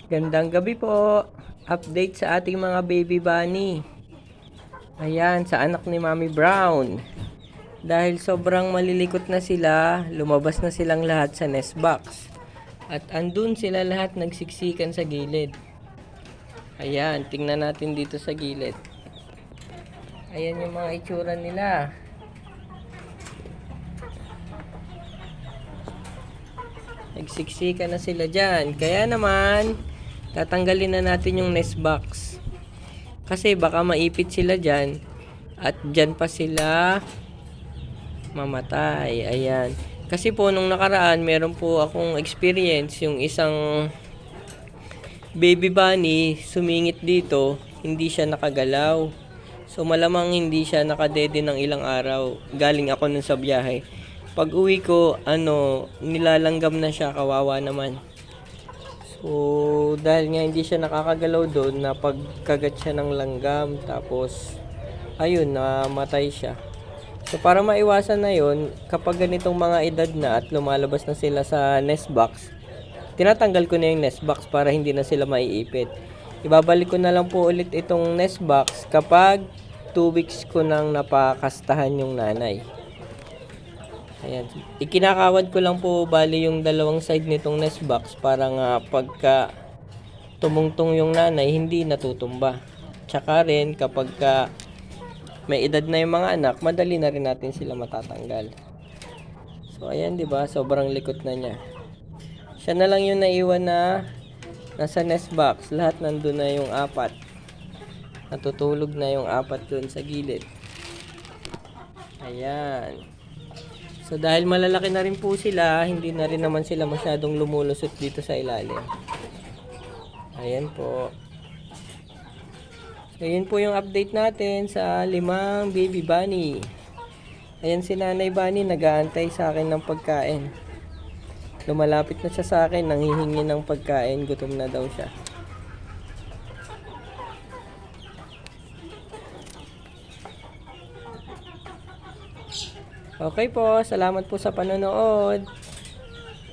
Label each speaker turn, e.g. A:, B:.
A: Gandang gabi po. Update sa ating mga baby bunny. Ayan, sa anak ni Mommy Brown. Dahil sobrang malilikot na sila, lumabas na silang lahat sa nest box. At andun sila lahat nagsiksikan sa gilid. Ayan, tingnan natin dito sa gilid. Ayan yung mga itsura nila. Nagsiksikan na sila dyan. Kaya naman, tatanggalin na natin yung nest box. Kasi baka maipit sila dyan. At dyan pa sila mamatay. Ayan. Kasi po nung nakaraan, meron po akong experience. Yung isang baby bunny sumingit dito, hindi siya nakagalaw. So malamang hindi siya nakadede ng ilang araw. Galing ako nun sa biyahe. Pag uwi ko, nilalanggam na siya, kawawa naman. So, dahil nga hindi siya nakakagalaw doon, napagkagat siya ng langgam, tapos, ayun, namatay siya. So, para maiwasan na yun, kapag ganitong mga edad na at lumalabas na sila sa nest box, tinatanggal ko na yung nest box para hindi na sila maiipit. Ibabalik ko na lang po ulit itong nest box kapag 2 weeks ko nang napakastahan yung nanay. Ayan. Ikinakawad ko lang po bali yung dalawang side nitong nest box para nga pagka tumungtong yung nanay, hindi natutumba. Tsaka rin kapag may edad na yung mga anak, madali na rin natin sila matatanggal. So ayan, 'di ba? Sobrang likot na niya. Siya na lang yung naiwan na nasa nest box. Lahat nandun na yung 4. Natutulog na yung 4 dun sa gilid. Ayan. So dahil malalaki na rin po sila, hindi na rin naman sila masyadong lumulusot dito sa ilalim. Ayan po. So yun po yung update natin sa 5 baby bunny. Ayan si Nanay Bunny, nag-aantay sa akin ng pagkain. Lumalapit na siya sa akin, nanghihingi ng pagkain, gutom na daw siya. Okay po, salamat po sa panonood.